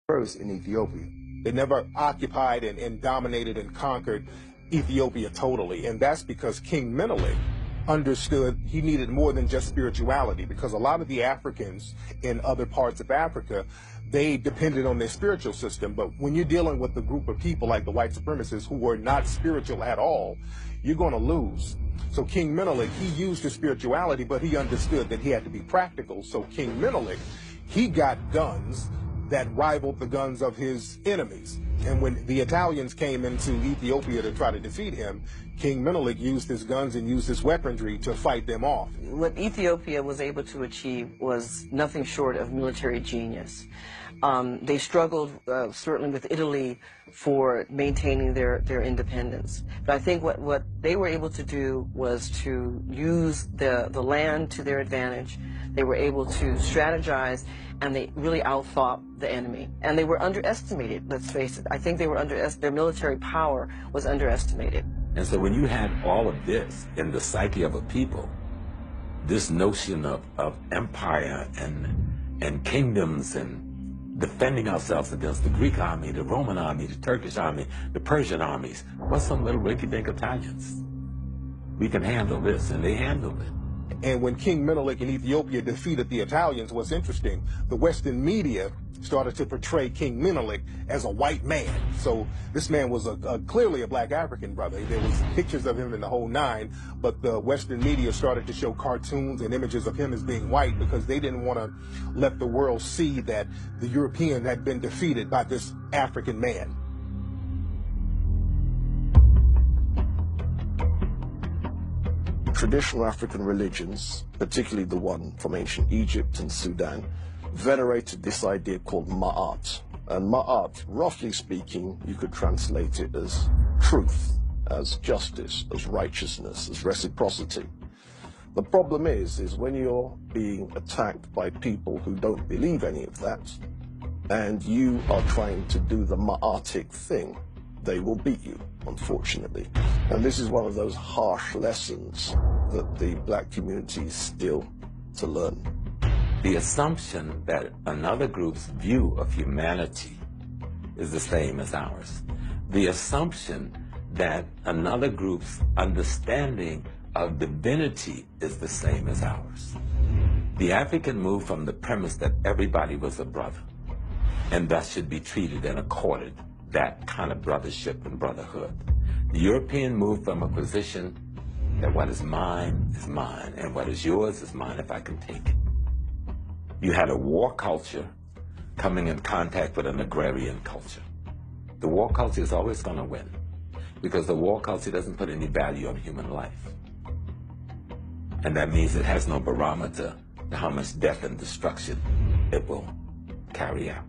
first in Ethiopia. They never occupied and dominated and conquered Ethiopia totally. And that's because King Menelik understood he needed more than just spirituality, because a lot of the Africans in other parts of Africa, they depended on their spiritual system. But when you're dealing with a group of people like the white supremacists who were not spiritual at all, you're going to lose. So King Menelik, he used his spirituality, but he understood that he had to be practical. So King Menelik, he got guns that rivaled the guns of his enemies. And when the Italians came into Ethiopia to try to defeat him, King Menelik used his guns and used his weaponry to fight them off. What Ethiopia was able to achieve was nothing short of military genius. They struggled certainly with Italy for maintaining their independence. But I think what they were able to do was to use the land to their advantage. They were able to strategize, and they really outthought the enemy. And they were underestimated, let's face it. I think they were their military power was underestimated. And so when you had all of this in the psyche of a people, this notion of empire and kingdoms and defending ourselves against the Greek army, the Roman army, the Turkish army, the Persian armies, what's some little rinky-dink Italians? We can handle this, and they handled it. And when King Menelik in Ethiopia defeated the Italians, what's interesting, the Western media started to portray King Menelik as a white man. So this man was clearly a black African brother. There was pictures of him in the whole nine, but the Western media started to show cartoons and images of him as being white because they didn't want to let the world see that the European had been defeated by this African man. Traditional African religions, particularly the one from ancient Egypt and Sudan, venerated this idea called Ma'at. And Ma'at, roughly speaking, you could translate it as truth, as justice, as righteousness, as reciprocity. The problem is when you're being attacked by people who don't believe any of that, and you are trying to do the Ma'atic thing, they will beat you, unfortunately. And this is one of those harsh lessons that the black community is still to learn. The assumption that another group's view of humanity is the same as ours. The assumption that another group's understanding of divinity is the same as ours. The African moved from the premise that everybody was a brother, and thus should be treated and accorded that kind of brothership and brotherhood. The European moved from a position that what is mine, and what is yours is mine if I can take it. You had a war culture coming in contact with an agrarian culture. The war culture is always going to win because the war culture doesn't put any value on human life. And that means it has no barometer to how much death and destruction it will carry out.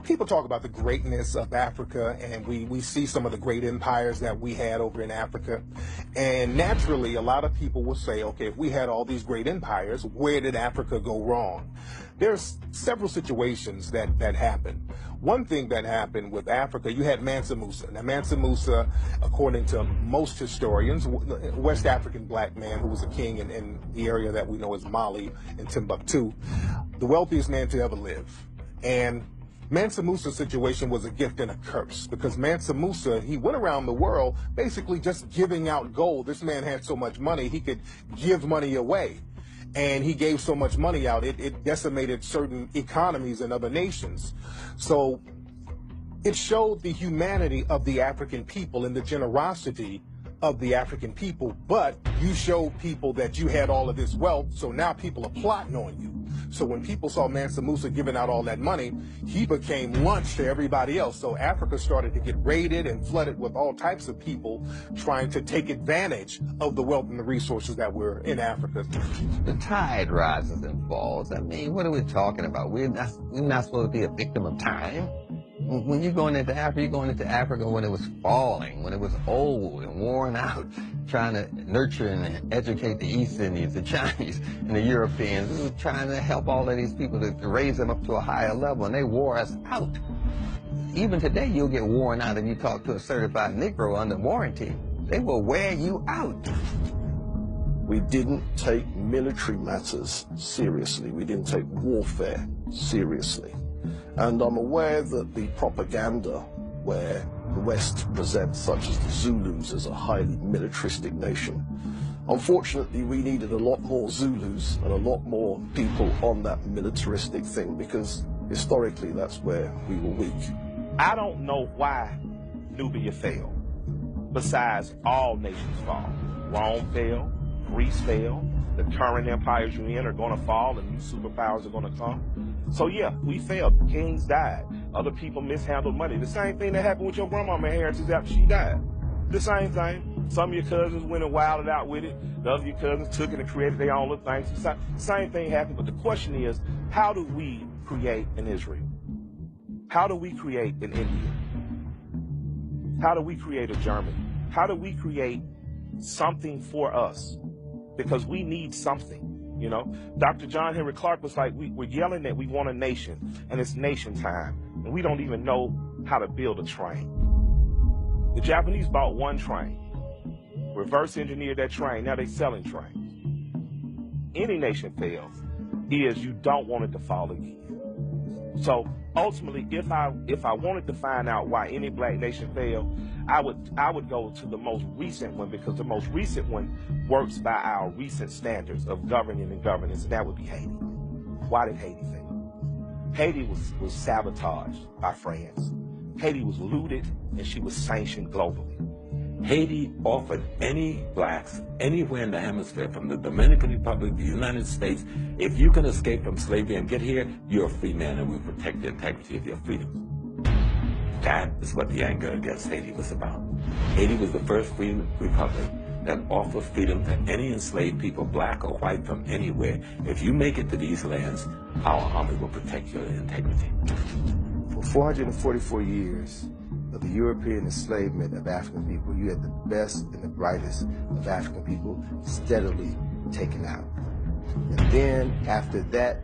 People talk about the greatness of Africa, and we see some of the great empires that we had over in Africa. And naturally, a lot of people will say, okay, if we had all these great empires, where did Africa go wrong? There's several situations that happened. One thing that happened with Africa, you had Mansa Musa. Now, Mansa Musa, according to most historians, a West African black man who was a king in the area that we know as Mali and Timbuktu, the wealthiest man to ever live. And Mansa Musa's situation was a gift and a curse because Mansa Musa, he went around the world basically just giving out gold. This man had so much money, he could give money away. And he gave so much money out, it decimated certain economies in other nations. So it showed the humanity of the African people and the generosity of the African people, but you showed people that you had all of this wealth, so now people are plotting on you. So when people saw Mansa Musa giving out all that money, he became lunch to everybody else. So Africa started to get raided and flooded with all types of people trying to take advantage of the wealth and the resources that were in Africa. The tide rises and falls. I mean, what are we talking about? We're not supposed to be a victim of time. When you're going into Africa when it was falling, when it was old and worn out, trying to nurture and educate the East Indians, the Chinese, and the Europeans. We were trying to help all of these people to raise them up to a higher level, and they wore us out. Even today, you'll get worn out if you talk to a certified Negro under warranty. They will wear you out. We didn't take military matters seriously. We didn't take warfare seriously. And I'm aware that the propaganda where the West presents such as the Zulus as a highly militaristic nation. Unfortunately, we needed a lot more Zulus and a lot more people on that militaristic thing because historically that's where we were weak. I don't know why Nubia fell, besides all nations fall. Rome fell, Greece fell, the current empires you're in are going to fall and new superpowers are going to come. So yeah, we failed. Kings died. Other people mishandled money. The same thing that happened with your grandmama inheritance after she died. The same thing. Some of your cousins went and wilded out with it. The other of your cousins took it and created their own little things. Same thing happened. But the question is, how do we create an Israel? How do we create an India? How do we create a Germany? How do we create something for us? Because we need something. You know, Dr. John Henry Clark was like, we're yelling that we want a nation, and it's nation time, and we don't even know how to build a train. The Japanese bought one train, reverse engineered that train, now they're selling trains. Any nation fails is you don't want it to fall again. So ultimately, if I wanted to find out why any black nation failed, I would go to the most recent one, because the most recent one works by our recent standards of governing and governance, and that would be Haiti. Why did Haiti fail? Haiti was sabotaged by France. Haiti was looted, and she was sanctioned globally. Haiti offered any blacks anywhere in the hemisphere, from the Dominican Republic, the United States, if you can escape from slavery and get here, you're a free man and we protect the integrity of your freedom. That is what the anger against Haiti was about. Haiti was the first free republic that offered freedom to any enslaved people, black or white, from anywhere. If you make it to these lands, our army will protect your integrity. For 444 years of the European enslavement of African people, you had the best and the brightest of African people steadily taken out. And then after that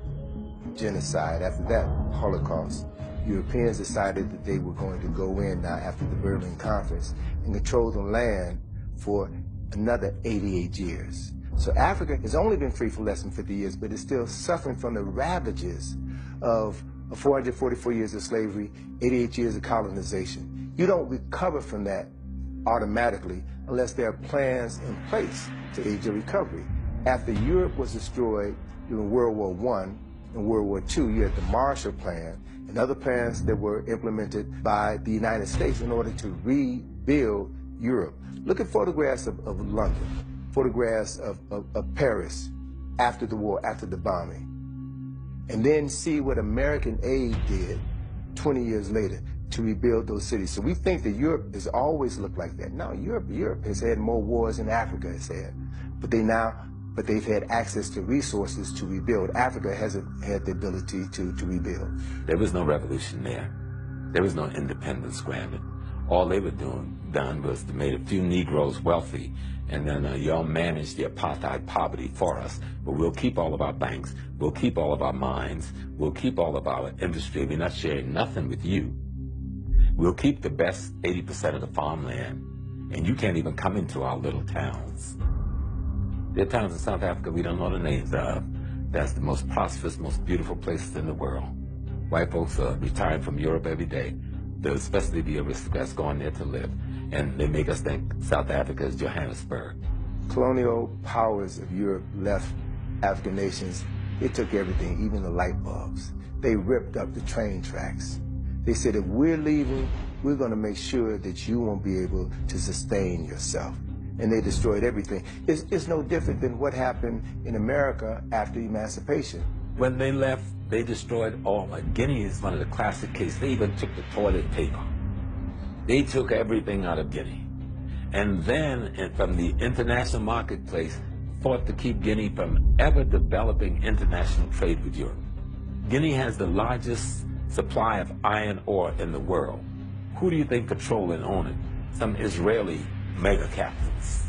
genocide, after that Holocaust, Europeans decided that they were going to go in now after the Berlin Conference and control the land for another 88 years. So Africa has only been free for less than 50 years, but is still suffering from the ravages of 444 years of slavery, 88 years of colonization. You don't recover from that automatically unless there are plans in place to aid your recovery. After Europe was destroyed during World War I and World War II, you had the Marshall Plan and other plans that were implemented by the United States in order to rebuild Europe. Look at photographs of London, photographs of Paris after the war, after the bombing, and then see what American aid did 20 years later to rebuild those cities. So we think that Europe has always looked like that. No, Europe has had more wars than Africa has had, but they've had access to resources to rebuild. Africa hasn't had the ability to rebuild. There was no revolution there. There was no independence granted. All they were done was to make a few Negroes wealthy, and then y'all managed the apartheid poverty for us. But we'll keep all of our banks, we'll keep all of our mines, we'll keep all of our industry. We're not sharing nothing with you. We'll keep the best 80% of the farmland, and you can't even come into our little towns. There are towns in South Africa we don't know the names of. That's the most prosperous, most beautiful places in the world. White folks are retiring from Europe every day, especially the aristocrats going there to live, and they make us think South Africa is Johannesburg. Colonial powers of Europe left African nations. They took everything, even the light bulbs. They ripped up the train tracks. They said, if we're leaving, we're going to make sure that you won't be able to sustain yourself. And they destroyed everything. It's no different than what happened in America after emancipation. When they left, they destroyed all. Guinea is one of the classic cases. They even took the toilet paper. They took everything out of Guinea. And then, from the international marketplace, fought to keep Guinea from ever developing international trade with Europe. Guinea has the largest supply of iron ore in the world. Who do you think control and own it? Some Israeli mega capitals.